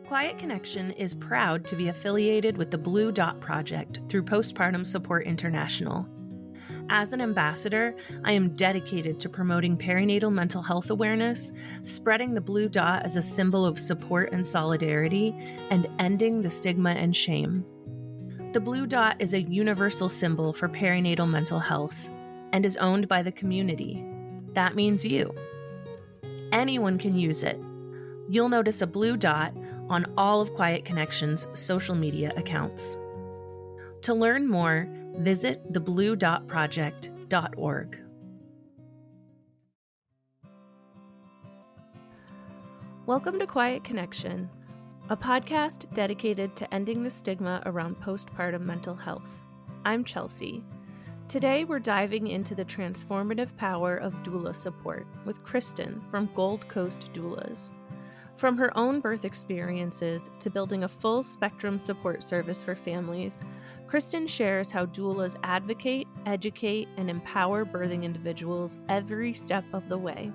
Quiet Connection is proud to be affiliated with the Blue Dot Project through Postpartum Support International. As an ambassador, I am dedicated to promoting perinatal mental health awareness, spreading the blue dot as a symbol of support and solidarity, and ending the stigma and shame. The blue dot is a universal symbol for perinatal mental health and is owned by the community. That means you. Anyone can use it. You'll notice a blue dot on all of Quiet Connection's social media accounts. To learn more, visit thebluedotproject.org. Welcome to Quiet Connection, a podcast dedicated to ending the stigma around postpartum mental health. I'm Chelsea. Today we're diving into the transformative power of doula support with Kristin from Gold Coast Doulas. From her own birth experiences to building a full spectrum support service for families, Kristin shares how doulas advocate, educate, and empower birthing individuals every step of the way.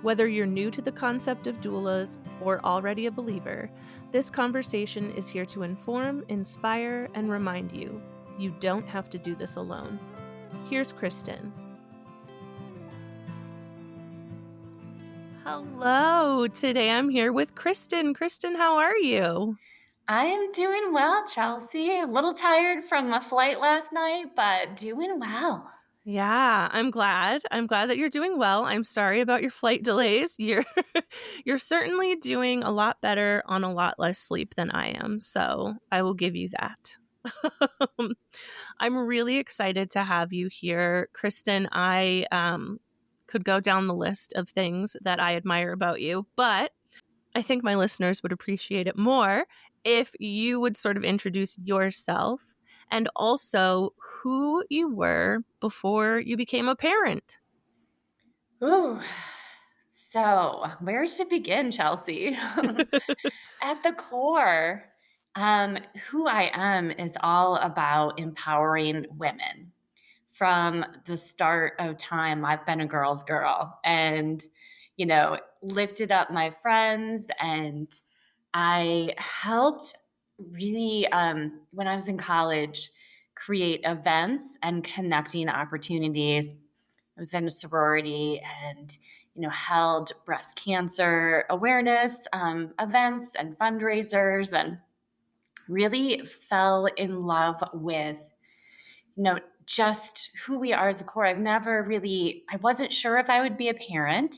Whether you're new to the concept of doulas or already a believer, this conversation is here to inform, inspire, and remind you, you don't have to do this alone. Here's Kristin. Hello. Today I'm here with Kristin. Kristin, how are you? I am doing well, Chelsea. A little tired from a flight last night, but doing well. Yeah, I'm glad. I'm glad that you're doing well. I'm sorry about your flight delays. You're certainly doing a lot better on a lot less sleep than I am, so I will give you that. I'm really excited to have you here, Kristin. I could go down the list of things that I admire about you, but I think my listeners would appreciate it more if you would sort of introduce yourself and also who you were before you became a parent. Ooh, so where to begin, Chelsea? At the core, who I am is all about empowering women. From the start of time, I've been a girl's girl and, lifted up my friends, and I helped really, when I was in college, create events and connecting opportunities. I was in a sorority and, held breast cancer awareness events and fundraisers, and really fell in love with, just who we are as a core. I wasn't sure if I would be a parent.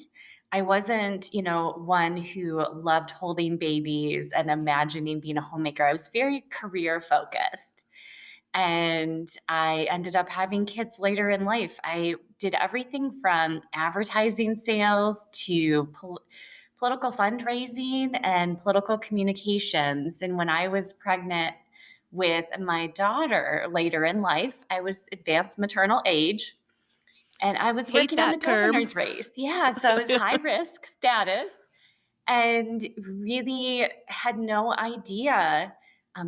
I wasn't, one who loved holding babies and imagining being a homemaker. I was very career focused. And I ended up having kids later in life. I did everything from advertising sales to political fundraising and political communications. And when I was pregnant with my daughter later in life, I was advanced maternal age, and I was working on the governor's race. Yeah, so I was high risk status and really had no idea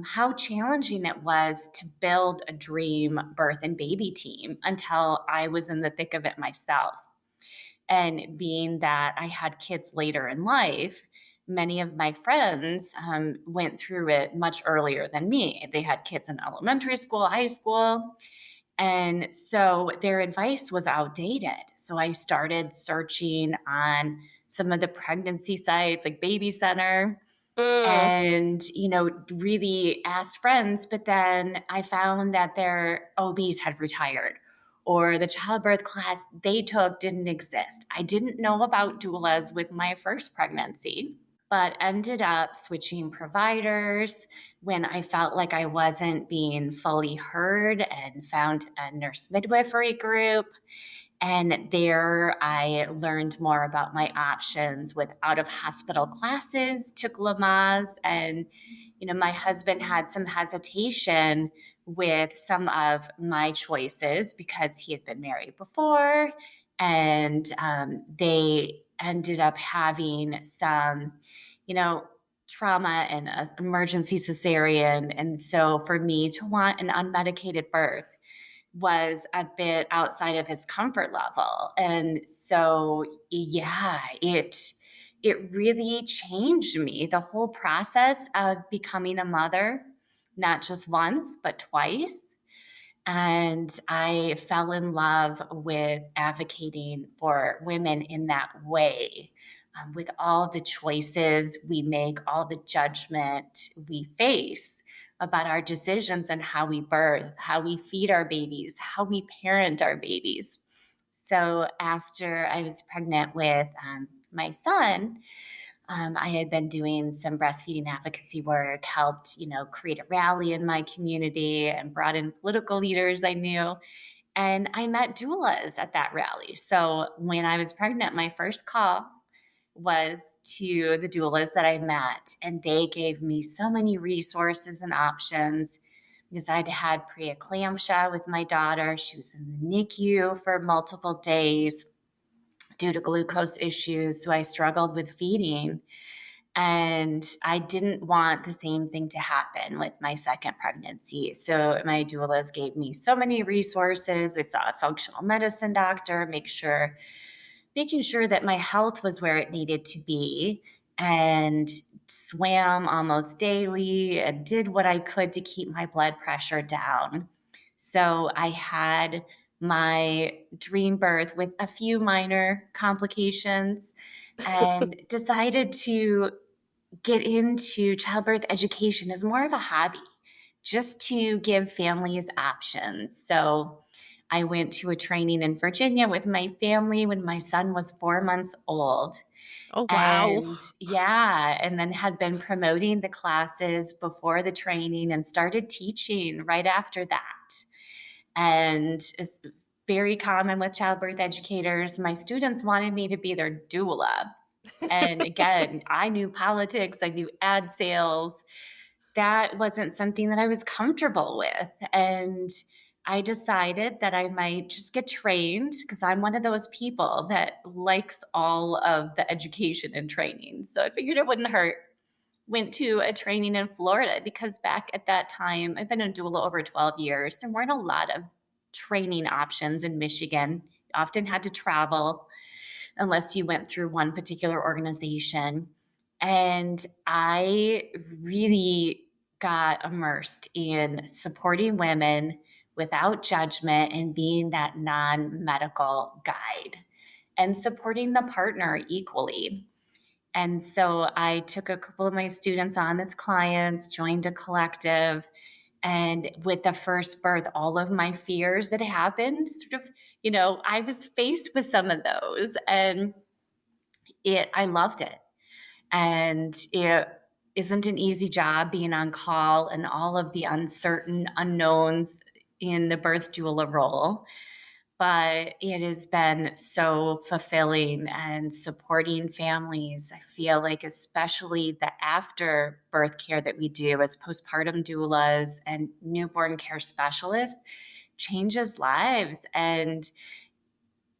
how challenging it was to build a dream birth and baby team until I was in the thick of it myself. And being that I had kids later in life, many of my friends went through it much earlier than me. They had kids in elementary school, high school, and so their advice was outdated. So I started searching on some of the pregnancy sites like Baby Center and, really asked friends. But then I found that their OBs had retired, or the childbirth class they took didn't exist. I didn't know about doulas with my first pregnancy, but ended up switching providers when I felt like I wasn't being fully heard, and found a nurse midwifery group. And there I learned more about my options with out-of-hospital classes, took Lamaze, and, my husband had some hesitation with some of my choices because he had been married before, and they ended up having some, trauma and emergency cesarean. And so for me to want an unmedicated birth was a bit outside of his comfort level. And so, yeah, it it really changed me. The whole process of becoming a mother, not just once, but twice. And I fell in love with advocating for women in that way. With all the choices we make, all the judgment we face about our decisions and how we birth, how we feed our babies, how we parent our babies. So after I was pregnant with my son, I had been doing some breastfeeding advocacy work, helped, create a rally in my community and brought in political leaders I knew. And I met doulas at that rally. So when I was pregnant, my first call was to the doulas that I met, and they gave me so many resources and options because I'd had preeclampsia with my daughter. She was in the NICU for multiple days due to glucose issues. So I struggled with feeding. And I didn't want the same thing to happen with my second pregnancy. So my doulas gave me so many resources. I saw a functional medicine doctor, making sure that my health was where it needed to be, and swam almost daily and did what I could to keep my blood pressure down. So I had my dream birth with a few minor complications and decided to get into childbirth education as more of a hobby, just to give families options. So I went to a training in Virginia with my family when my son was 4 months old. Oh, wow. And yeah, and then had been promoting the classes before the training and started teaching right after that. And it's very common with childbirth educators. My students wanted me to be their doula. And again, I knew politics, I knew ad sales. That wasn't something that I was comfortable with. And I decided that I might just get trained because I'm one of those people that likes all of the education and training. So I figured it wouldn't hurt. Went to a training in Florida because back at that time, I've been a doula over 12 years. There weren't a lot of training options in Michigan. You often had to travel unless you went through one particular organization. And I really got immersed in supporting women without judgment and being that non medical guide and supporting the partner equally. And so I took a couple of my students on as clients, joined a collective, and with the first birth, all of my fears that happened, I was faced with some of those, and I loved it. And it isn't an easy job being on call and all of the uncertain unknowns in the birth doula role. But it has been so fulfilling and supporting families. I feel like, especially the after birth care that we do as postpartum doulas and newborn care specialists, changes lives and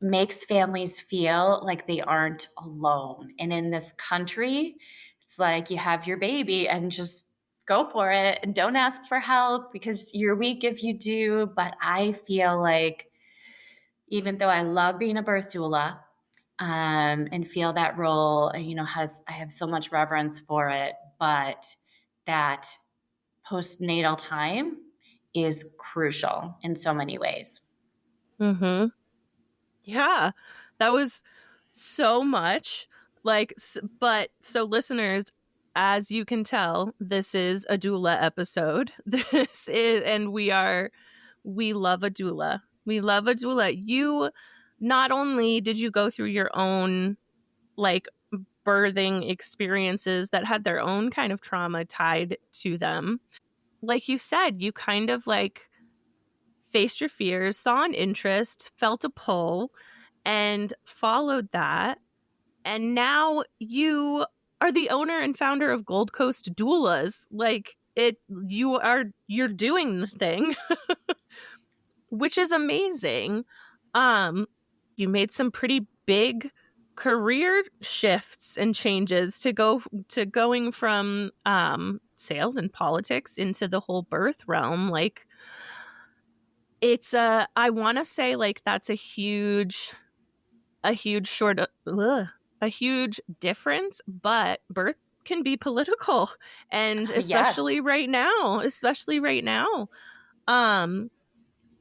makes families feel like they aren't alone. And in this country, it's like you have your baby and just go for it and don't ask for help because you're weak if you do. But I feel like, even though I love being a birth doula, and feel that role, I have so much reverence for it, but that postnatal time is crucial in so many ways. Mm-hmm. Yeah, that was so much. But so listeners, as you can tell, this is a doula episode. And we love a doula. We love a doula. You, not only did you go through your own like birthing experiences that had their own kind of trauma tied to them, like you said, you kind of like faced your fears, saw an interest, felt a pull, and followed that. And now you are the owner and founder of Gold Coast Doulas. You're doing the thing, which is amazing. Um, you made some pretty big career shifts and changes to going from sales and politics into the whole birth realm. Like, I want to say like that's a huge short. Ugh. a huge difference, but birth can be political, and Yes. especially right now. Um,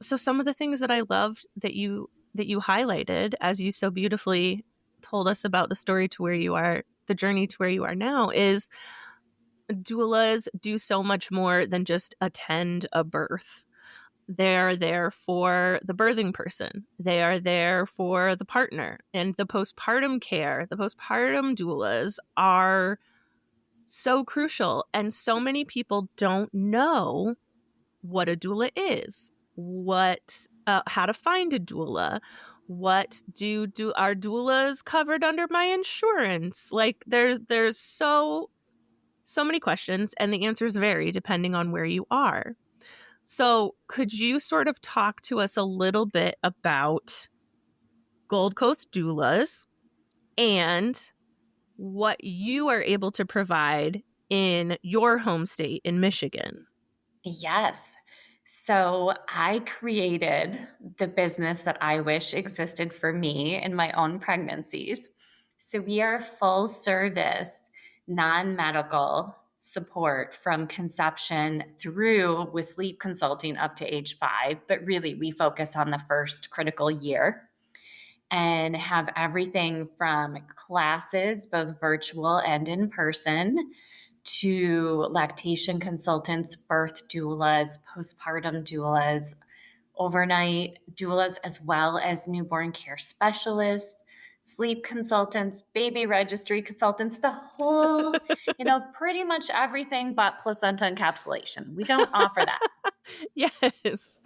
so some of the things that I loved that you highlighted, as you so beautifully told us about the story to where you are, the journey to where you are now, is doulas do so much more than just attend a birth. They're there for the birthing person. They are there for the partner and the postpartum care. The postpartum doulas are so crucial. And so many people don't know what a doula is, how to find a doula, what do are doulas covered under my insurance? Like there's so many questions, and the answers vary depending on where you are. So, could you sort of talk to us a little bit about Gold Coast Doulas and what you are able to provide in your home state in Michigan? Yes. So I created the business that I wish existed for me in my own pregnancies. So we are full service, non medical support from conception through with sleep consulting up to age 5. But really, we focus on the first critical year and have everything from classes, both virtual and in person, to lactation consultants, birth doulas, postpartum doulas, overnight doulas, as well as newborn care specialists, sleep consultants, baby registry consultants, the whole, pretty much everything but placenta encapsulation. We don't offer that. Yes.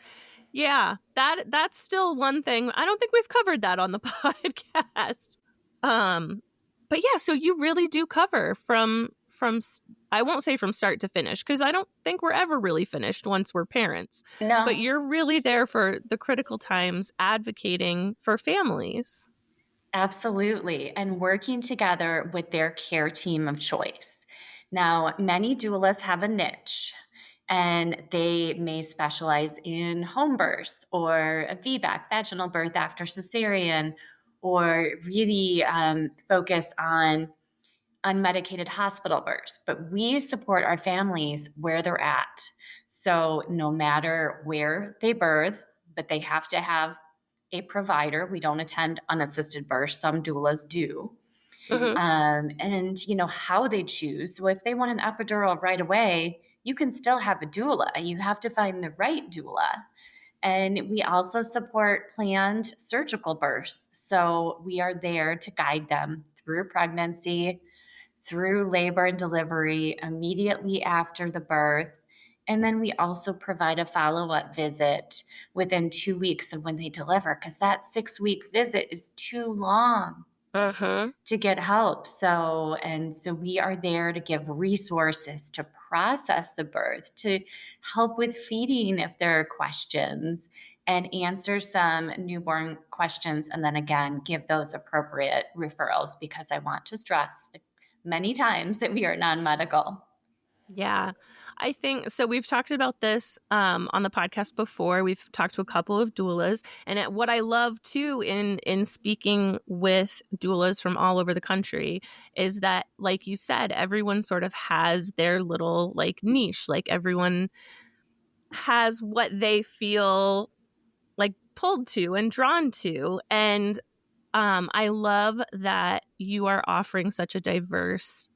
Yeah, that's still one thing. I don't think we've covered that on the podcast. Um, but yeah, so you really do cover I won't say from start to finish, because I don't think we're ever really finished once we're parents. But No, you're really there for the critical times, advocating for families. absolutely. And working together with their care team of choice. Now, many doulas have a niche and they may specialize in home births or a VBAC, vaginal birth after cesarean, or really focus on unmedicated hospital births. But we support our families where they're at. So no matter where they birth, but they have to have a provider. We don't attend unassisted births. Some doulas do. Mhm. And how they choose. So if they want an epidural right away, you can still have a doula. You have to find the right doula. And we also support planned surgical births. So we are there to guide them through pregnancy, through labor and delivery, immediately after the birth. And then we also provide a follow up visit within 2 weeks of when they deliver, because that 6-week visit is too long Uh-huh. to get help. So we are there to give resources to process the birth, to help with feeding if there are questions, and answer some newborn questions. And then again, give those appropriate referrals, because I want to stress many times that we are non medical. Yeah, I think so. We've talked about this on the podcast before. We've talked to a couple of doulas, and what I love too in speaking with doulas from all over the country is that, like you said, everyone sort of has their little like niche. Like everyone has what they feel like pulled to and drawn to, and I love that you are offering such a diverse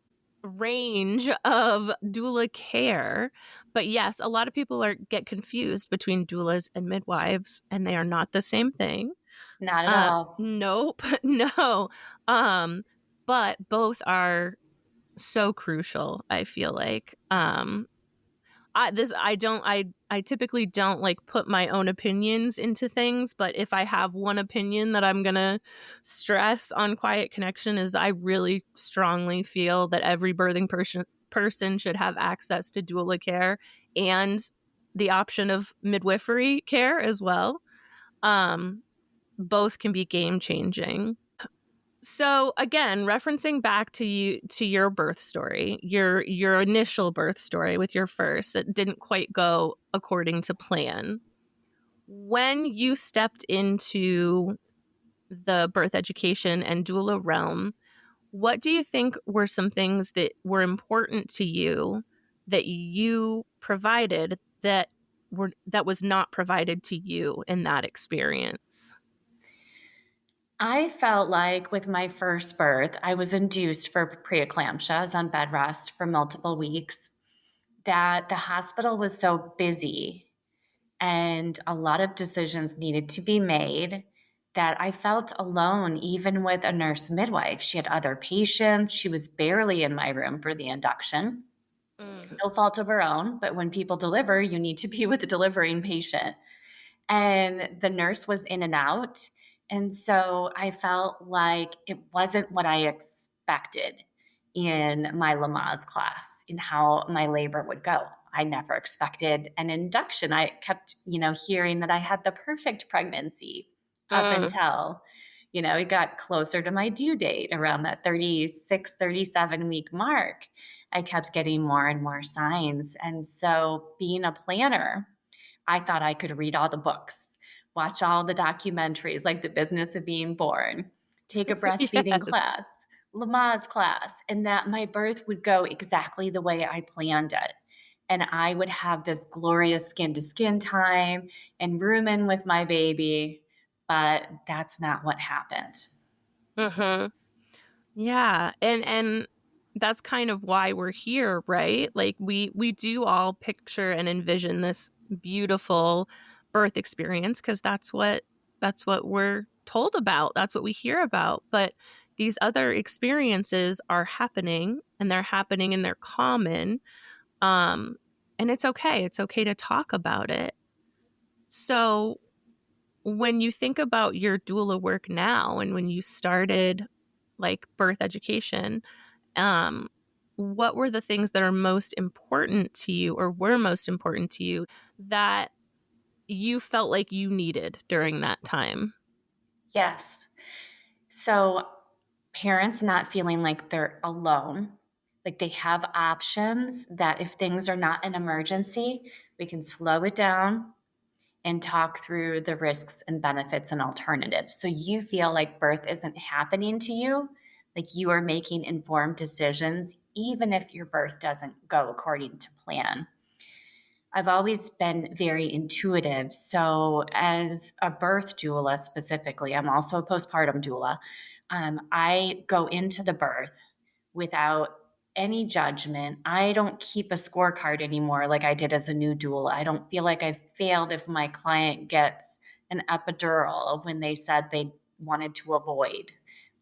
range of doula care. But yes, a lot of people get confused between doulas and midwives, and they are not the same thing. Not at all. Nope. No. Um but both are so crucial, I feel like. I typically don't like put my own opinions into things, but if I have one opinion that I'm gonna stress on Quiet Connection, is I really strongly feel that every birthing person should have access to doula care and the option of midwifery care as well. Um, Both can be game changing. So again, referencing back to your birth story, your initial birth story with your first, that didn't quite go according to plan. When you stepped into the birth education and doula realm, What do you think were some things that were important to you that you provided that was not provided to you in that experience? I felt like with my first birth, I was induced for preeclampsia. I was on bed rest for multiple weeks, that the hospital was so busy and a lot of decisions needed to be made that I felt alone, even with a nurse midwife. She had other patients. She was barely in my room for the induction. Mm. No fault of her own, but when people deliver, you need to be with the delivering patient. And the nurse was in and out. And so I felt like it wasn't what I expected in my Lamaze class, in how my labor would go. I never expected an induction. I kept, hearing that I had the perfect pregnancy up Mm. until, it got closer to my due date around that 36, 37 week mark. I kept getting more and more signs. And so being a planner, I thought I could read all the books, watch all the documentaries like The Business of Being Born, take a breastfeeding Yes. class, Lamaze class, and that my birth would go exactly the way I planned it. And I would have this glorious skin to skin time and room in with my baby. But that's not what happened. Mhm. Yeah, and that's kind of why we're here, right? Like we do all picture and envision this beautiful birth experience because that's what we're told about. That's what we hear about. But these other experiences are happening and they're happening and they're common. Um and it's okay. It's okay to talk about it. So when you think about your doula work now and when you started like birth education, um, what were the things that are most important to you or were most important to you that you felt like you needed during that time? Yes. So parents not feeling like they're alone, like they have options, that if things are not an emergency, we can slow it down and talk through the risks and benefits and alternatives. So you feel like birth isn't happening to you, like you are making informed decisions, even if your birth doesn't go according to plan. I've always been very intuitive. So, as a birth doula specifically, I'm also a postpartum doula. I go into the birth without any judgment. I don't keep a scorecard anymore like I did as a new doula. I don't feel like I've failed if my client gets an epidural when they said they wanted to avoid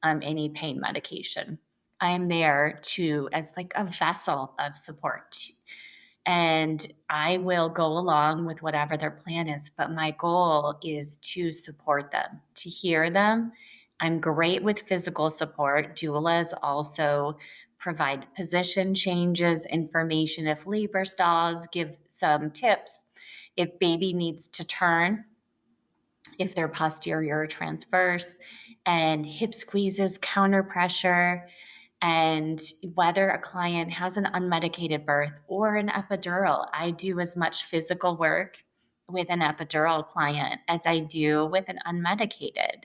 any pain medication. I'm there to as like a vessel of support, and I will go along with whatever their plan is. But my goal is to support them, to hear them. I'm great with physical support. Doulas also provide position changes, information if labor stalls, give some tips if baby needs to turn, if they're posterior or transverse, and hip squeezes, counter pressure, and whether a client has an unmedicated birth or an epidural. I do as much physical work with an epidural client as I do with an unmedicated.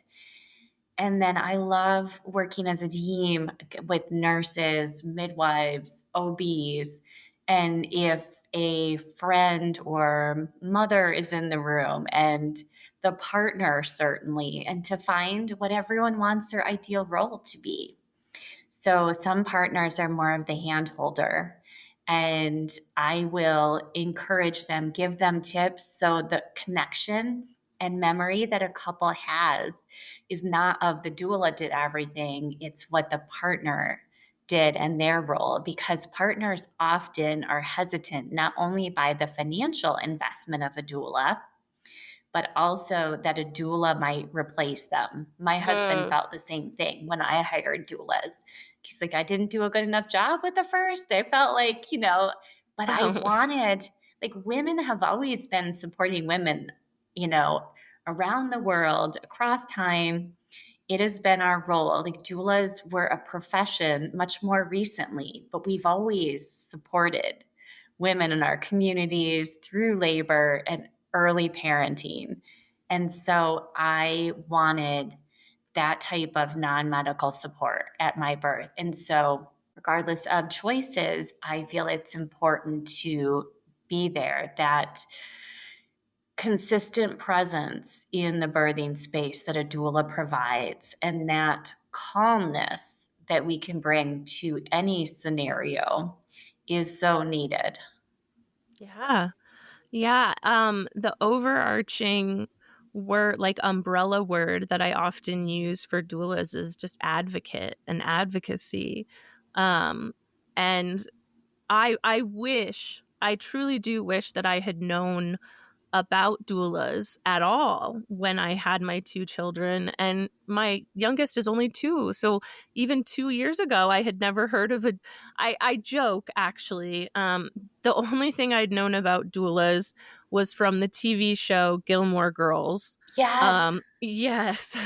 And then I love working as a team with nurses, midwives, OBs. And if a friend or mother is in the room, and the partner, certainly, and to find what everyone wants their ideal role to be. So some partners are more of the hand holder, and I will encourage them, give them tips. So the connection and memory that a couple has is not of the doula did everything, it's what the partner did and their role, because partners often are hesitant not only by the financial investment of a doula, but also that a doula might replace them. My husband Mm. felt the same thing when I hired doulas. He's like, I didn't do a good enough job with the first. I felt like, but I wanted, like, women have always been supporting women, you know, around the world, across time. It has been our role. Like, doulas were a profession much more recently, but we've always supported women in our communities through labor and early parenting. And so I wanted that type of non-medical support at my birth. And so, regardless of choices, I feel it's important to be there, that consistent presence in the birthing space that a doula provides, and that calmness that we can bring to any scenario is so needed. Yeah. Yeah. The overarching word, like umbrella word that I often use for doulas is just advocate and advocacy. And I truly do wish that I had known about doulas at all when I had my two children. And my youngest is only 2. So even 2 years ago, I had never heard of I joke, actually. The only thing I'd known about doulas was from the TV show Gilmore Girls. Yes. Yes.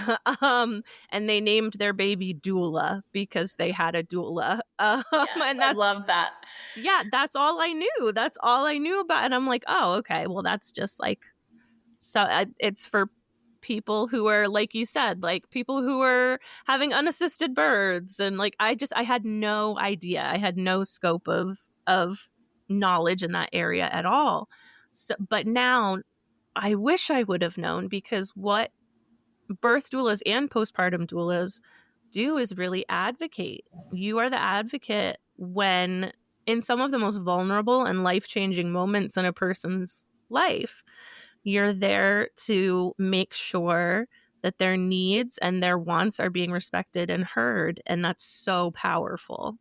And they named their baby Doula because they had a doula. Yes, And I love that. yeah, that's all I knew. That's all I knew about. And I'm like, oh, okay, well, that's just like, so it's for people who are, like you said, like people who are having unassisted births. And like, I had no idea. I had no scope of knowledge in that area at all. So, but now I wish I would have known, because what birth doulas and postpartum doulas do is really advocate. You are the advocate when in some of the most vulnerable and life-changing moments in a person's life. You're there to make sure that their needs and their wants are being respected and heard. And that's so powerful.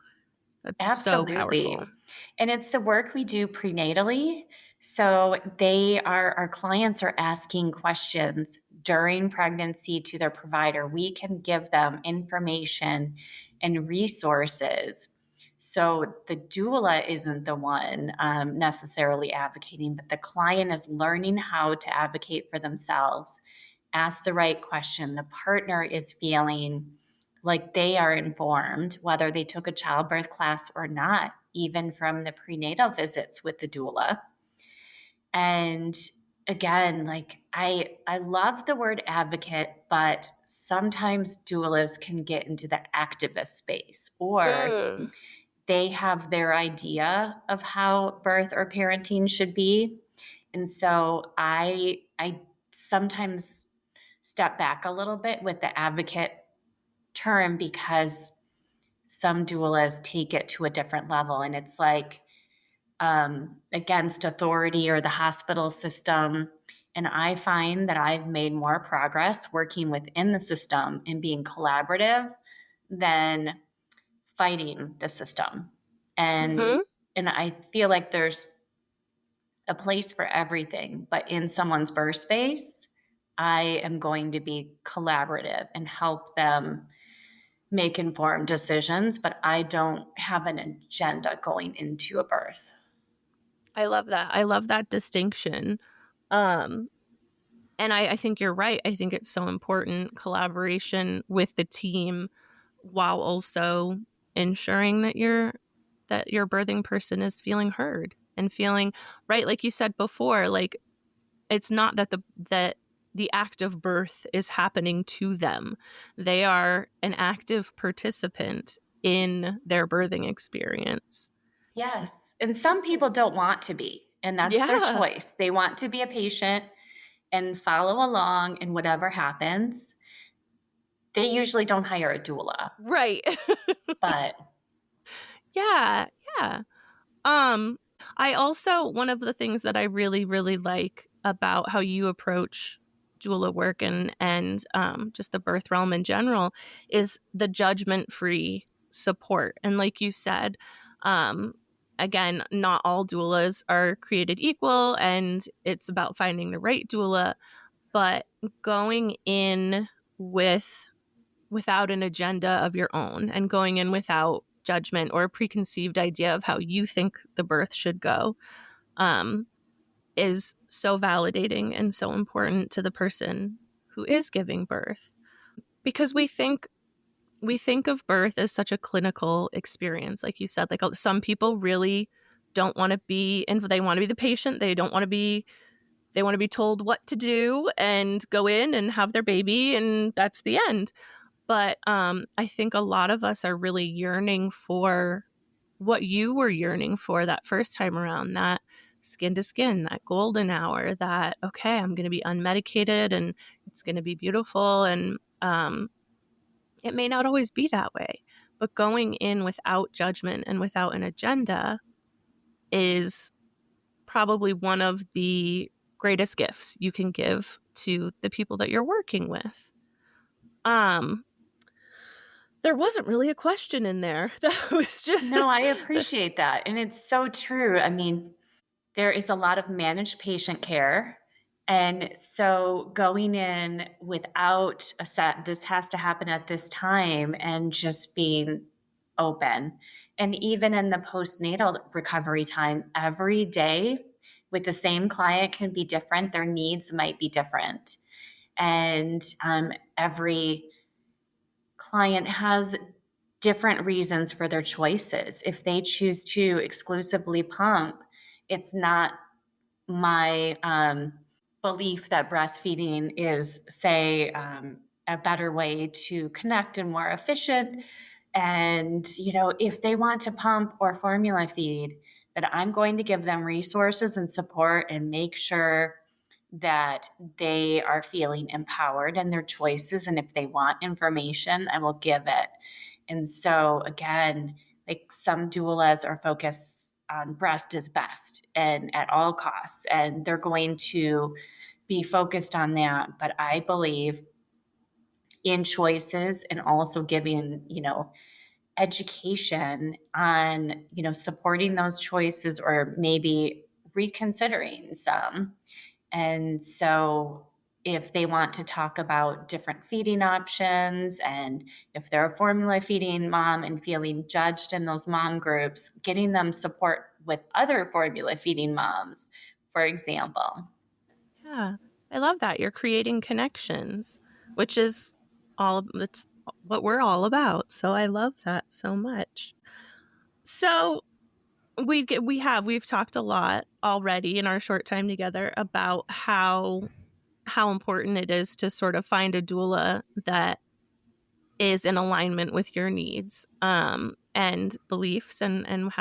That's so powerful. Absolutely. And it's the work we do prenatally. So our clients are asking questions during pregnancy to their provider. We can give them information and resources. So the doula isn't the one necessarily advocating, but the client is learning how to advocate for themselves, ask the right question. The partner is feeling like they are informed, whether they took a childbirth class or not, even from the prenatal visits with the doula. And again, like I love the word advocate, but sometimes doulas can get into the activist space, or Mm. they have their idea of how birth or parenting should be. And so I sometimes step back a little bit with the advocate term, because some doulas take it to a different level, and it's like against authority or the hospital system. And I find that I've made more progress working within the system and being collaborative than fighting the system. And Mm-hmm. and I feel like there's a place for everything, but in someone's birth space, I am going to be collaborative and help them make informed decisions, but I don't have an agenda going into a birth. I love that. I love that distinction. Um, and I think you're right. I think it's so important, collaboration with the team, while also ensuring that your birthing person is feeling heard and feeling right. Like you said before, like it's not that the act of birth is happening to them. They are an active participant in their birthing experience. Yes. And some people don't want to be, and that's their Yeah. choice. They want to be a patient and follow along, and whatever happens, they usually don't hire a doula. Right. But Yeah. Yeah. Um, I also, one of the things that I really, really like about how you approach doula work and just the birth realm in general is the judgment-free support. And like you said, um, again, not all doulas are created equal, and it's about finding the right doula, but going in without an agenda of your own, and going in without judgment or a preconceived idea of how you think the birth should go, um, is so validating and so important to the person who is giving birth. Because we think of birth as such a clinical experience, like you said. Like some people really don't want to be, and they want to be the patient. They don't want to be they want to be told what to do and go in and have their baby, and that's the end. But I think a lot of us are really yearning for what you were yearning for that first time around, that skin to skin, that golden hour, that, okay, I'm going to be unmedicated and it's going to be beautiful. And it may not always be that way, but going in without judgment and without an agenda is probably one of the greatest gifts you can give to the people that you're working with. There wasn't really a question in there. That was just No, I appreciate that. And it's so true. I mean, there is a lot of managed patient care. And so going in without a set, this has to happen at this time, and just being open. And even in the postnatal recovery time, every day with the same client can be different. Their needs might be different. And every client has different reasons for their choices. If they choose to exclusively pump, it's not my belief that breastfeeding is, say, a better way to connect and more efficient. And, if they want to pump or formula feed, that I'm going to give them resources and support and make sure that they are feeling empowered in their choices. And if they want information, I will give it. And so, again, like, some doulas are focused on breast is best and at all costs, and they're going to be focused on that. But I believe in choices, and also giving, education on, supporting those choices, or maybe reconsidering some. And so if they want to talk about different feeding options, and if they're a formula feeding mom and feeling judged in those mom groups, getting them support with other formula feeding moms, for example. yeah, I love that. You're creating connections, which is it's what we're all about. So I love that so much. So we've talked a lot already in our short time together about how important it is to sort of find a doula that is in alignment with your needs and beliefs, and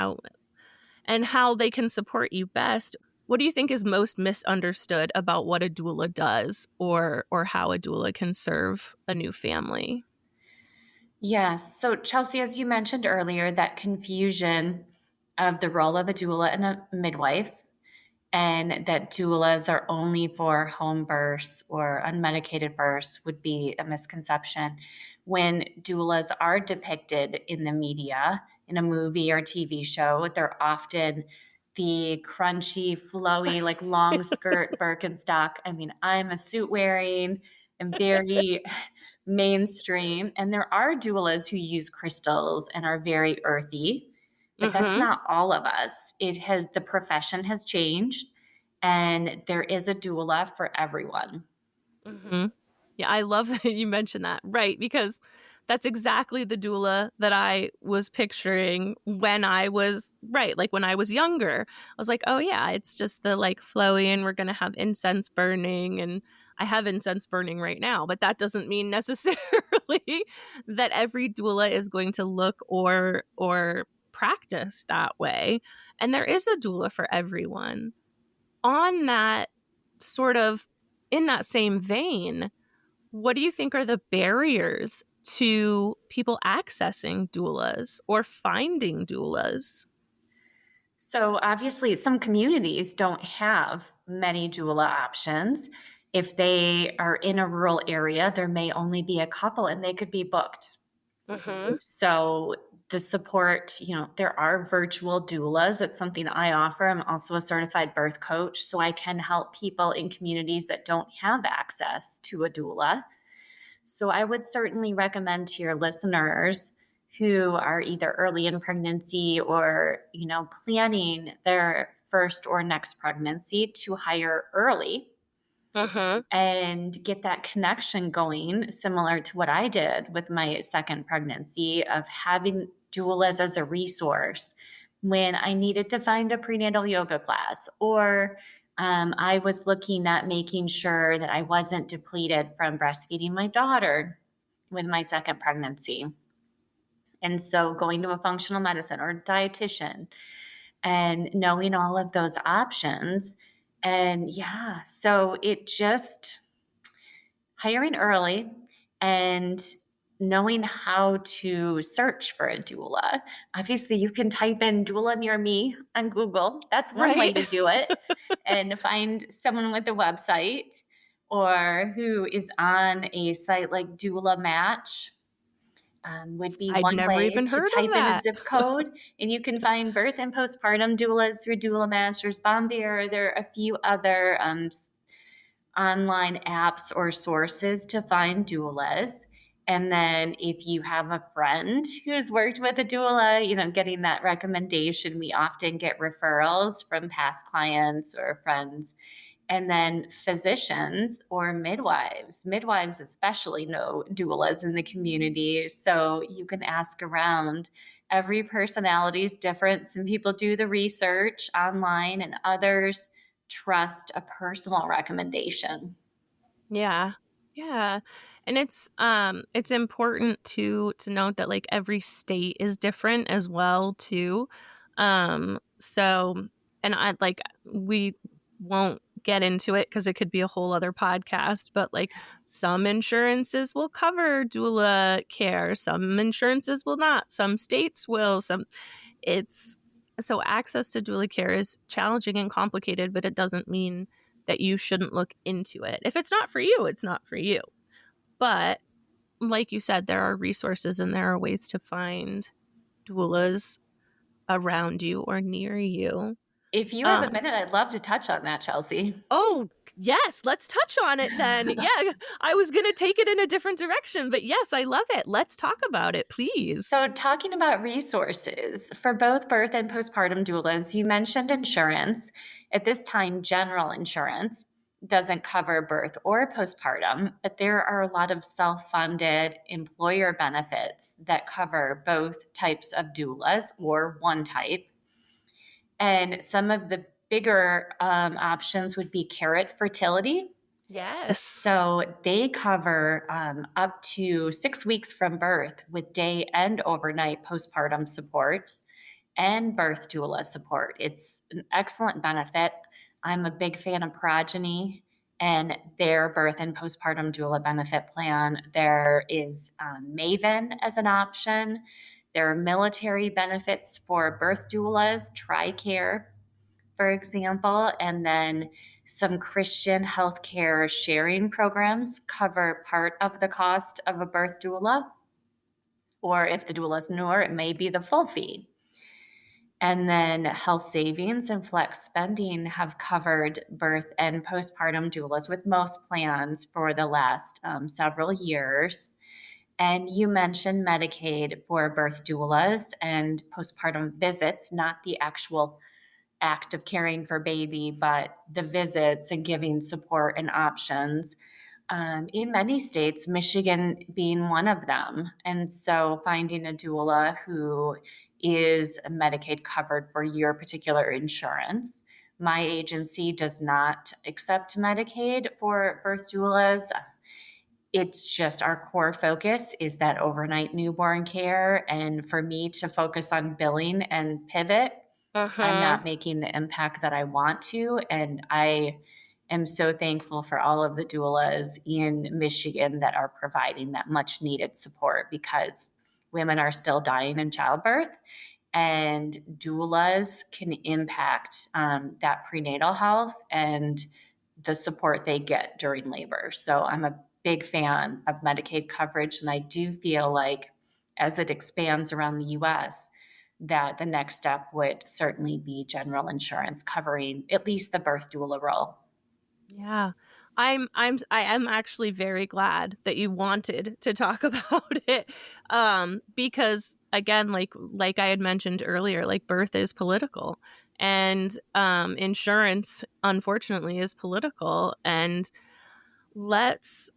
how they can support you best. What do you think is most misunderstood about what a doula does, or how a doula can serve a new family? Yes. So, Chelsea, as you mentioned earlier, that confusion of the role of a doula and a midwife, and that doulas are only for home births or unmedicated births, would be a misconception. When doulas are depicted in the media, in a movie or TV show, they're often the crunchy, flowy, like long skirt Birkenstock. I mean, I'm a suit wearing and very mainstream. And there are doulas who use crystals and are very earthy, but that's Mm-hmm. not all of us. The profession has changed, and there is a doula for everyone. Mm-hmm. Yeah, I love that you mentioned that. Right, because that's exactly the doula that I was picturing when I was like when I was younger. I was like, oh yeah, it's just the like flowy, and we're gonna have incense burning, and I have incense burning right now, but that doesn't mean necessarily that every doula is going to look or practice that way. And there is a doula for everyone. On that sort of in that same vein, what do you think are the barriers to people accessing doulas or finding doulas? So, obviously, some communities don't have many doula options. If they are in a rural area, there may only be a couple, and they could be booked. Mm-hmm. So, the support, there are virtual doulas. That's something I offer. I'm also a certified birth coach, so I can help people in communities that don't have access to a doula. So I would certainly recommend to your listeners who are either early in pregnancy or, planning their first or next pregnancy, to hire early Mm-hmm. and get that connection going, similar to what I did with my second pregnancy, of having doulas as a resource when I needed to find a prenatal yoga class, or I was looking at making sure that I wasn't depleted from breastfeeding my daughter with my second pregnancy. And so going to a functional medicine or dietitian and knowing all of those options. And yeah, so it just hiring early and knowing how to search for a doula. Obviously, you can type in doula near me on Google. That's one way Right. to do it, and find someone with a website or who is on a site like Doula Match. Would be I'd one never way even to heard of type in a that. zip code, and you can find birth and postpartum doulas through Doula Match. There's Bombear. There are a few other online apps or sources to find doulas. And then if you have a friend who's worked with a doula, getting that recommendation, we often get referrals from past clients or friends. And then physicians or midwives. Midwives especially know doulas in the community. So you can ask around. Every personality is different. Some people do the research online and others trust a personal recommendation. Yeah. Yeah. And it's important to note that like every state is different as well too. So and I like we won't get into it because it could be a whole other podcast, but like some insurances will cover doula care, some insurances will not, some states will, some it's so access to doula care is challenging and complicated, but it doesn't mean that you shouldn't look into it. If it's not for you, it's not for you. But like you said, there are resources and there are ways to find doulas around you or near you. If you have a Um, minute, I'd love to touch on that, Chelsea. oh, yes, let's touch on it then. Yeah, I was going to take it in a different direction, but yes, I love it. Let's talk about it, please. So, talking about resources for both birth and postpartum doulas, you mentioned insurance. At this time, general insurance doesn't cover birth or postpartum, but there are a lot of self funded employer benefits that cover both types of doulas or one type. And some of the bigger options would be Carrot Fertility. Yes. So they cover up to 6 weeks from birth with day and overnight postpartum support and birth doula support. It's an excellent benefit. I'm a big fan of Progeny and their birth and postpartum doula benefit plan. There is Maven as an option. There are military benefits for birth doulas, TRICARE, for example, and then some Christian healthcare sharing programs cover part of the cost of a birth doula. Or if the doula is newer, it may be the full fee. And then health savings and flex spending have covered birth and postpartum doulas with most plans for the last several years. And you mentioned Medicaid for birth doulas and postpartum visits, not the actual act of caring for baby, but the visits and giving support and options. In many states, Michigan being one of them. And so finding a doula who is Medicaid covered for your particular insurance. My agency does not accept Medicaid for birth doulas. It's just our core focus is that overnight newborn care. And for me to focus on billing and pivot, I'm Uh-huh. not making the impact that I want to. And I am so thankful for all of the doulas in Michigan that are providing that much needed support because women are still dying in childbirth. And doulas can impact that prenatal health and the support they get during labor. So I'm a big fan of Medicaid coverage. And I do feel like as it expands around the US, that the next step would certainly be general insurance covering at least the birth doula role. Yeah. I am actually very glad that you wanted to talk about it. Because again, like I had mentioned earlier, like birth is political and insurance unfortunately is political, and let's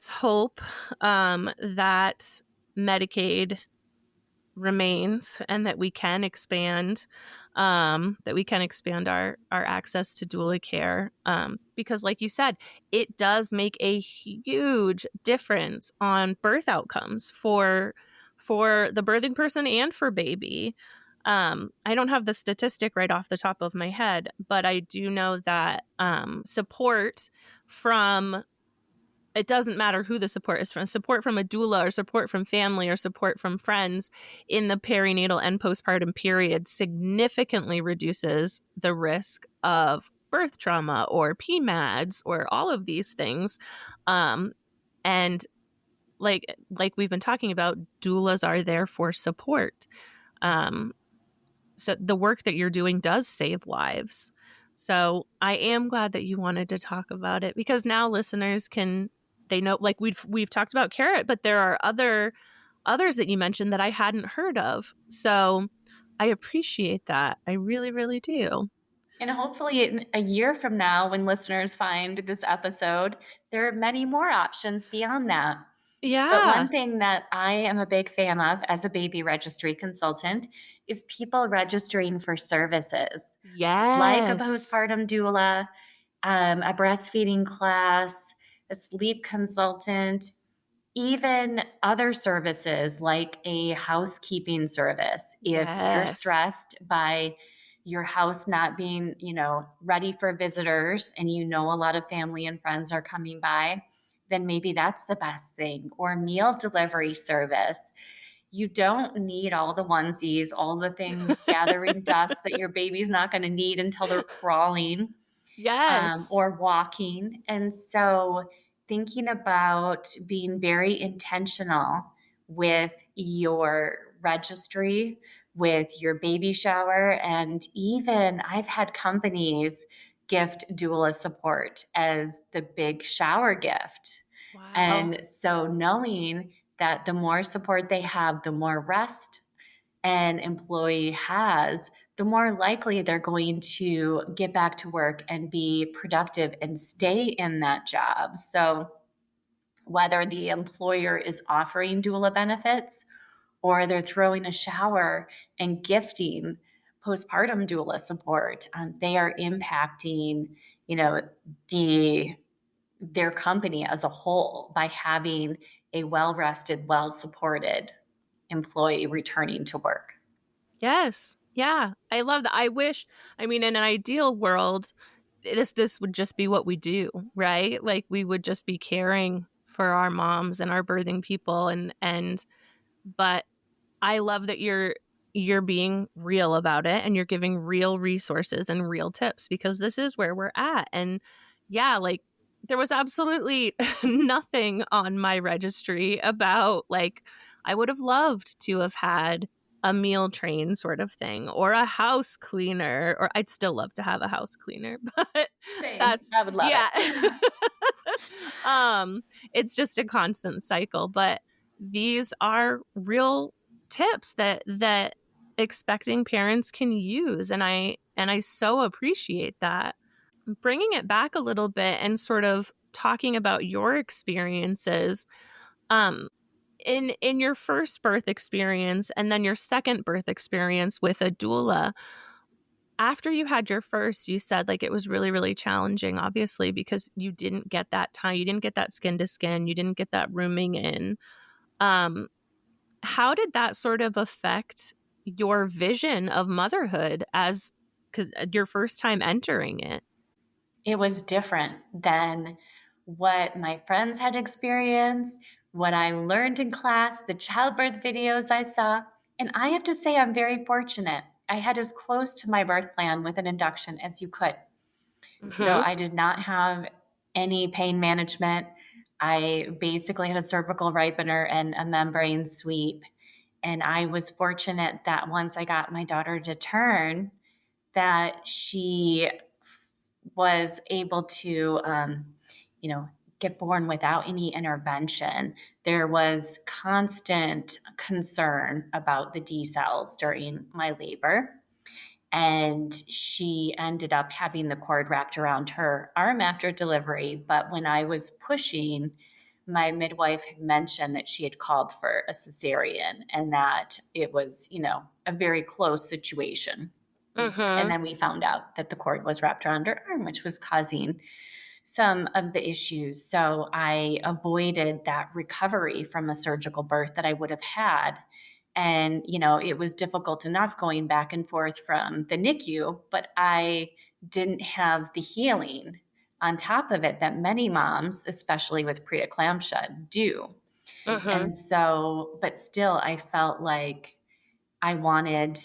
hope that Medicaid remains, and that we can expand our access to doula care, because like you said, it does make a huge difference on birth outcomes for the birthing person and for baby. I don't have the statistic right off the top of my head, but I do know that support from, it doesn't matter who the support is from, support from a doula or support from family or support from friends in the perinatal and postpartum period significantly reduces the risk of birth trauma or PMADs or all of these things. And like we've been talking about, doulas are there for support. So the work that you're doing does save lives. So I am glad that you wanted to talk about it, because now listeners can, they know, like we've talked about carrot, but there are others that you mentioned that I hadn't heard of. So I appreciate that. I really, really do. And hopefully, in a year from now, when listeners find this episode, there are many more options beyond that. But Yeah. one thing that I am a big fan of as a baby registry consultant is people registering for services like a Yes. postpartum doula, a breastfeeding class, a sleep consultant, even other services like a housekeeping service. If you're Yes. stressed by your house not being, ready for visitors, and a lot of family and friends are coming by, then maybe that's the best thing. Or meal delivery service. You don't need all the onesies, all the things gathering dust that your baby's not going to need until they're crawling, Yes. or walking. And so, thinking about being very intentional with your registry, with your baby shower, and even I've had companies gift doula support as the big shower gift. Wow. And so, knowing that the more support they have, the more rest an employee has, the more likely they're going to get back to work and be productive and stay in that job. So, whether the employer is offering doula benefits or they're throwing a shower and gifting postpartum doula support, they are impacting, you know, the their company as a whole by having a well-rested, well-supported employee returning to work. Yes. Yeah. I love that. I mean, in an ideal world, this would just be what we do, right? Like we would just be caring for our moms and our birthing people, and but I love that you're being real about it, and you're giving real resources and real tips, because this is where we're at. And yeah, like there was absolutely nothing on my registry about, like, I would have loved to have had a meal train sort of thing, or a house cleaner, or I'd still love to have a house cleaner, but Same. that's, I would love yeah. it. It's just a constant cycle, but these are real tips that expecting parents can use, and I so appreciate that. Bringing it back a little bit and sort of talking about your experiences, um in your first birth experience and then your second birth experience with a doula. After you had your first, you said like it was really, really challenging, obviously, because you didn't get that time, you didn't get that skin to skin, you didn't get that rooming in. um how did that sort of affect your vision of motherhood, as because your first time entering it? It was different than what my friends had experienced, what I learned in class, the childbirth videos I saw. And I have to say, I'm very fortunate. I had as close to my birth plan with an induction as you could. So Hmm. I did not have any pain management. I basically had a cervical ripener and a membrane sweep. And I was fortunate that once I got my daughter to term, that she was able to, get born without any intervention. There was constant concern about the D cells during my labor. And she ended up having the cord wrapped around her arm after delivery. But when I was pushing, my midwife had mentioned that she had called for a cesarean and that it was, a very close situation. And Mm-hmm. then we found out that the cord was wrapped around her arm, which was causing some of the issues. So I avoided that recovery from a surgical birth that I would have had. And, it was difficult enough going back and forth from the NICU, but I didn't have the healing on top of it that many moms, especially with preeclampsia, do. Mm-hmm. And so, but still, I felt like I wanted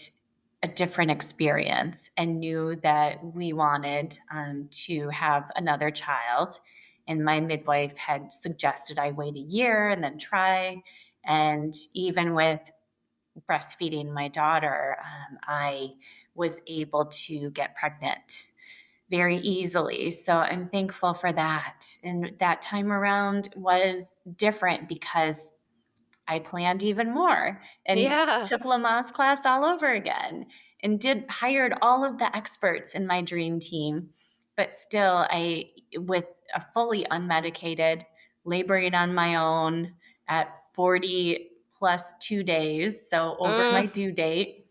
a different experience and knew that we wanted to have another child. And my midwife had suggested I wait a year and then try. And even with breastfeeding my daughter, I was able to get pregnant very easily. So I'm thankful for that. And that time around was different because I planned even more and Yeah. took Lamaze class all over again and hired all of the experts in my dream team. But still, with a fully unmedicated, laboring on my own at 40 plus 2 days, so over my Mm. due date,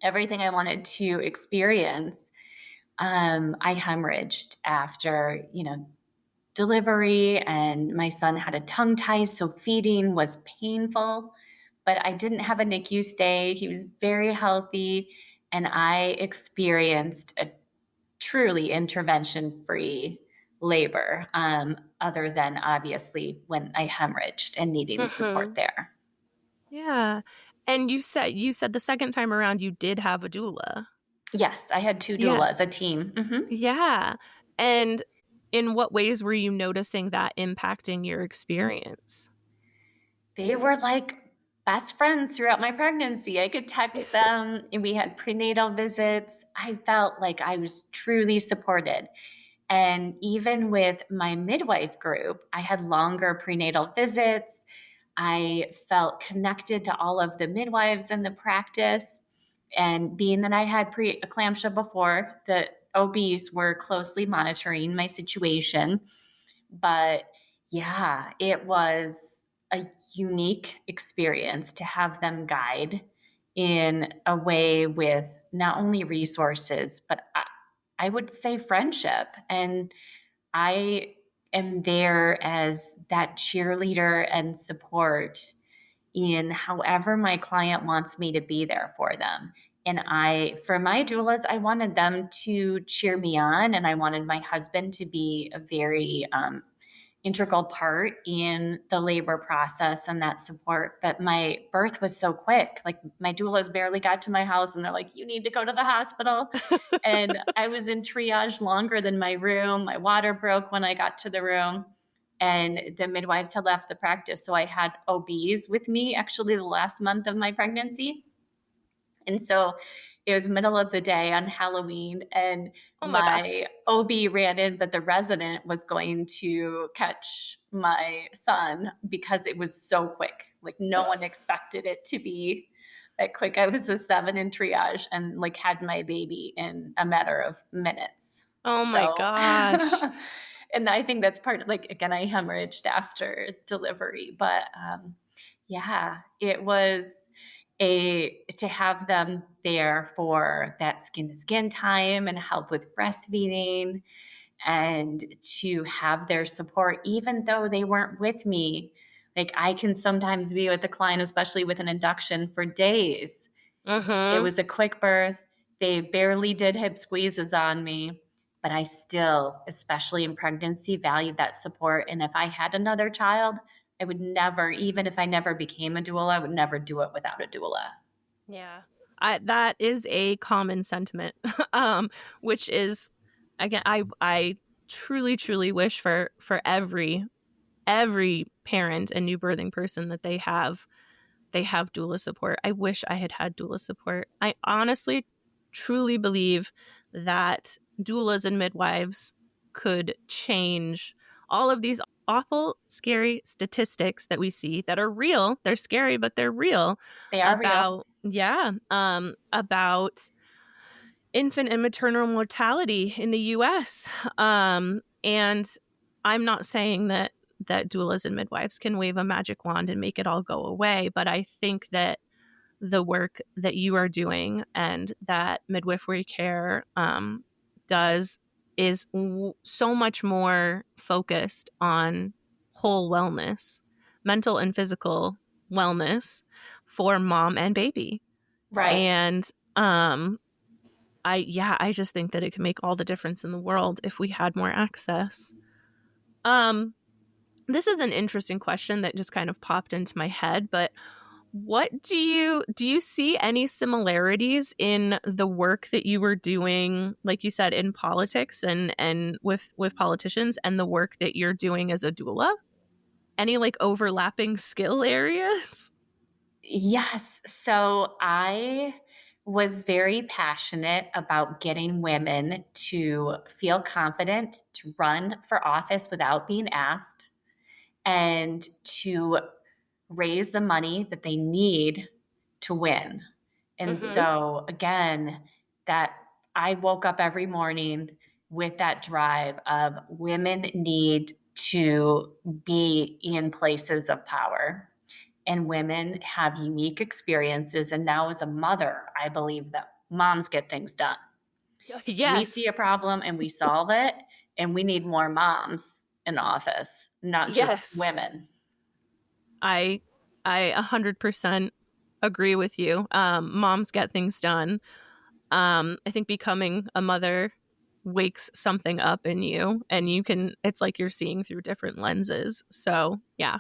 everything I wanted to experience, I hemorrhaged after, delivery, and my son had a tongue tie, so feeding was painful. But I didn't have a NICU stay. He was very healthy, and I experienced a truly intervention-free labor, other than obviously when I hemorrhaged and needing support Mm-hmm. there. Yeah. And you said the second time around you did have a doula. Yes, I had two Yeah. doulas, a team. Yeah. And in what ways were you noticing that impacting your experience? They were like best friends throughout my pregnancy. I could text them, and we had prenatal visits. I felt like I was truly supported. And even with my midwife group, I had longer prenatal visits. I felt connected to all of the midwives in the practice. And being that I had preeclampsia before, the OBs were closely monitoring my situation. But yeah, it was a unique experience to have them guide in a way with not only resources, but I would say friendship. And I am there as that cheerleader and support in however my client wants me to be there for them. And for my doulas, I wanted them to cheer me on, and I wanted my husband to be a very integral part in the labor process and that support. But my birth was so quick. Like my doulas barely got to my house and they're like, you need to go to the hospital. And I was in triage longer than my room. My water broke when I got to the room. And the midwives had left the practice. So I had OBs with me actually the last month of my pregnancy. And so it was middle of the day on Halloween, and Oh my gosh. my OB ran in, but the resident was going to catch my son because it was so quick. Like no one expected it to be that quick. I was a 7 in triage and like had my baby in a matter of minutes. Oh my So, gosh. and I think that's part of, like, again, I hemorrhaged after delivery, but yeah, it was to have them there for that skin to skin time and help with breastfeeding and to have their support, even though they weren't with me. Like I can sometimes be with the client, especially with an induction, for days. It Mm-hmm. was a quick birth. They barely did hip squeezes on me, but I still, especially in pregnancy, valued that support. And if I had another child, I would never, even if I never became a doula, I would never do it without a doula. Yeah. That is a common sentiment. Which is again, I truly, truly wish for every parent and new birthing person that they have doula support. I wish I had had doula support. I honestly, truly believe that doulas and midwives could change all of these awful, scary statistics that we see that are real. They're scary, but they're real They are real. about infant and maternal mortality in the U.S. And I'm not saying that that doulas and midwives can wave a magic wand and make it all go away. But I think that the work that you are doing and that midwifery care does is so much more focused on whole wellness, mental and physical wellness for mom and baby. Right. And I just think that it can make all the difference in the world if we had more access. This is an interesting question that just kind of popped into my head, but what do you see any similarities in the work that you were doing, like you said, in politics and with politicians, and the work that you're doing as a doula? Any like overlapping skill areas? Yes. So I was very passionate about getting women to feel confident to run for office without being asked and to raise the money that they need to win. And Mm-hmm. so, again, that I woke up every morning with that drive of women need to be in places of power, and women have unique experiences. And now, as a mother, I believe that moms get things done. We see Yes. a problem and we solve it, and we need more moms in office, not just Yes. women. I 100% agree with you. Moms get things done. I think becoming a mother wakes something up in you, and it's like you're seeing through different lenses. So yeah,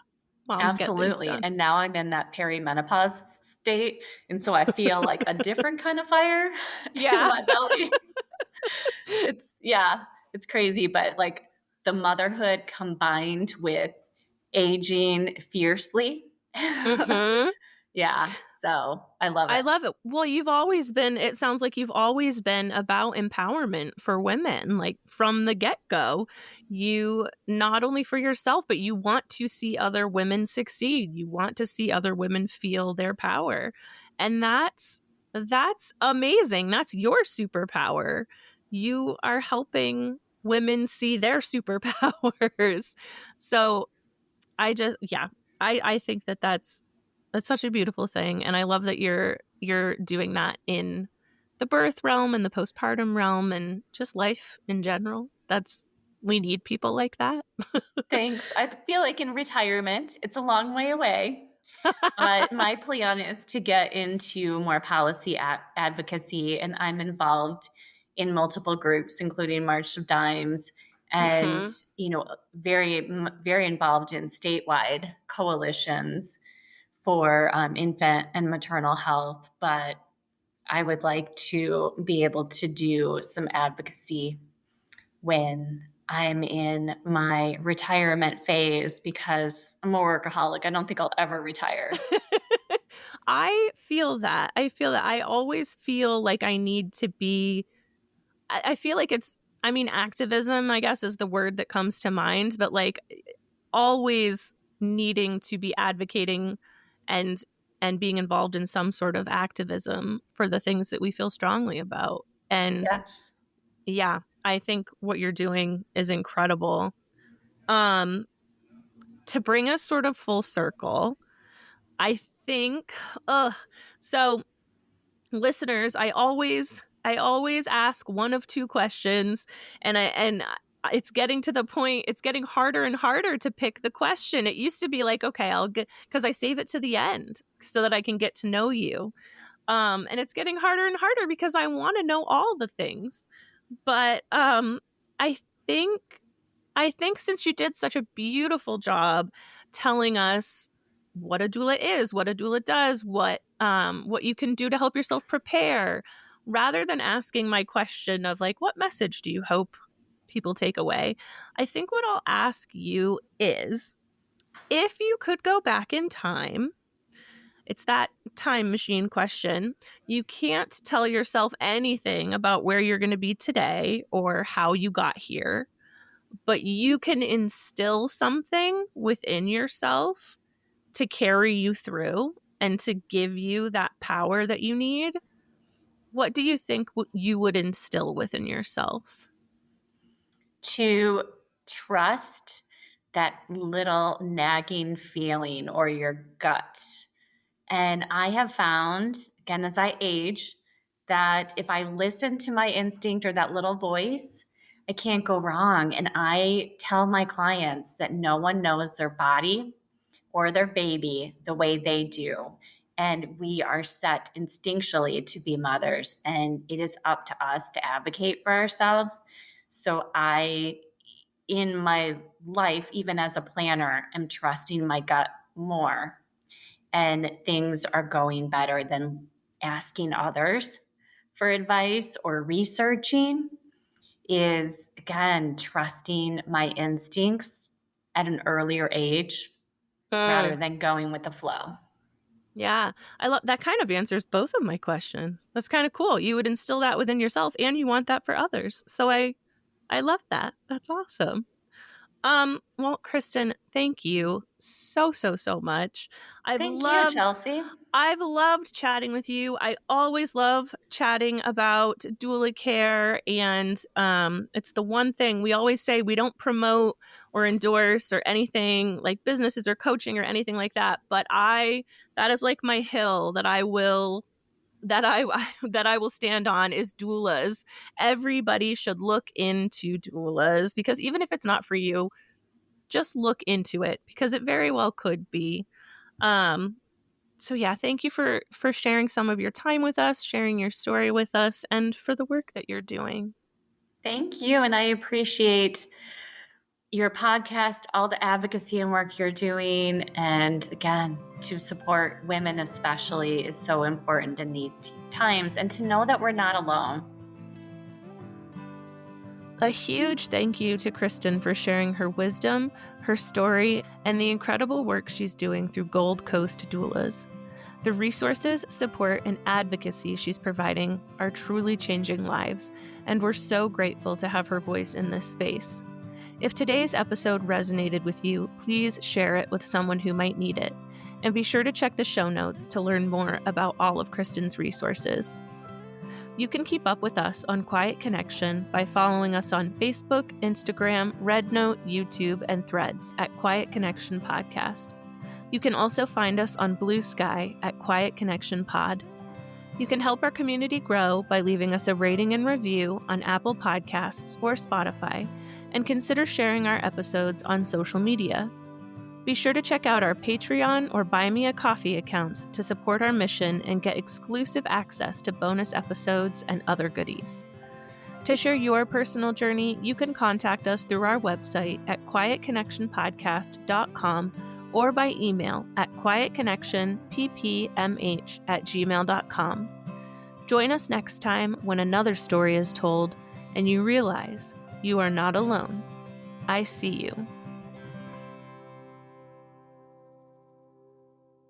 moms get things Absolutely. done. And now I'm in that perimenopause state. And so I feel like a different kind of fire in Yeah. my belly. Yeah, it's crazy. But like the motherhood combined with aging fiercely. Mm-hmm. Yeah. So I love I it. love it. Well, it sounds like you've always been about empowerment for women, like from the get-go. You, not only for yourself, but you want to see other women succeed. You want to see other women feel their power. And that's amazing. That's your superpower. You are helping women see their superpowers. So I think that that's such a beautiful thing, and I love that you're doing that in the birth realm and the postpartum realm and just life in general. We need people like that. Thanks. I feel like in retirement, it's a long way away. But my plan is to get into more policy advocacy, and I'm involved in multiple groups, including March of Dimes, and Mhm. very involved in statewide coalitions for infant and maternal health. But I would like to be able to do some advocacy when I'm in my retirement phase because I'm a workaholic. I don't think I'll ever retire. I feel that I always feel like I need to be I feel like activism, I guess, is the word that comes to mind, but like always needing to be advocating and being involved in some sort of activism for the things that we feel strongly about. And Yes. yeah, I think what you're doing is incredible. Um to bring us sort of full circle, I think so listeners, I always ask one of two questions, it's getting to the point, it's getting harder and harder to pick the question. It used to be like, okay, I'll get, because I save it to the end so that I can get to know you. And it's getting harder and harder because I want to know all the things. But I think I think since you did such a beautiful job telling us what a doula is, what a doula does, what you can do to help yourself prepare, rather than asking my question of like, what message do you hope people take away? I think what I'll ask you is, if you could go back in time, it's that time machine question. You can't tell yourself anything about where you're going to be today or how you got here, but you can instill something within yourself to carry you through and to give you that power that you need. What do you think you would instill within yourself? To trust that little nagging feeling or your gut. And I have found, again, as I age, that if I listen to my instinct or that little voice, I can't go wrong. And I tell my clients that no one knows their body or their baby the way they do. And we are set instinctually to be mothers, and it is up to us to advocate for ourselves. So in my life, even as a planner, am trusting my gut more, and things are going better than asking others for advice or researching. Is again trusting my instincts at an earlier age rather than going with the flow. Yeah, I love that. Kind of answers both of my questions. That's kind of cool. You would instill that within yourself and you want that for others. So I love that. That's awesome. Well, Kristin, thank you so much. Thank you, Chelsea. I've loved chatting with you. I always love chatting about doula care, and it's the one thing we always say we don't promote or endorse or anything like businesses or coaching or anything like that. But that is like my hill that I will stand on is doulas. Everybody should look into doulas, because even if it's not for you, just look into it, because it very well could be. So yeah, thank you for sharing some of your time with us, sharing your story with us, and for the work that you're doing. Thank you. And I appreciate your podcast, all the advocacy and work you're doing. And again, to support women especially is so important in these times, and to know that we're not alone. A huge thank you to Kristin for sharing her wisdom, her story, and the incredible work she's doing through Gold Coast Doulas. The resources, support, and advocacy she's providing are truly changing lives, and we're so grateful to have her voice in this space. If today's episode resonated with you, please share it with someone who might need it, and be sure to check the show notes to learn more about all of Kristin's resources. You can keep up with us on Quiet Connection by following us on Facebook, Instagram, Rednote, YouTube, and Threads at Quiet Connection Podcast. You can also find us on Blue Sky at Quiet Connection Pod. You can help our community grow by leaving us a rating and review on Apple Podcasts or Spotify, and consider sharing our episodes on social media. Be sure to check out our Patreon or Buy Me a Coffee accounts to support our mission and get exclusive access to bonus episodes and other goodies. To share your personal journey, you can contact us through our website at quietconnectionpodcast.com or by email at quietconnectionppmh@gmail.com. Join us next time when another story is told and you realize you are not alone. I see you.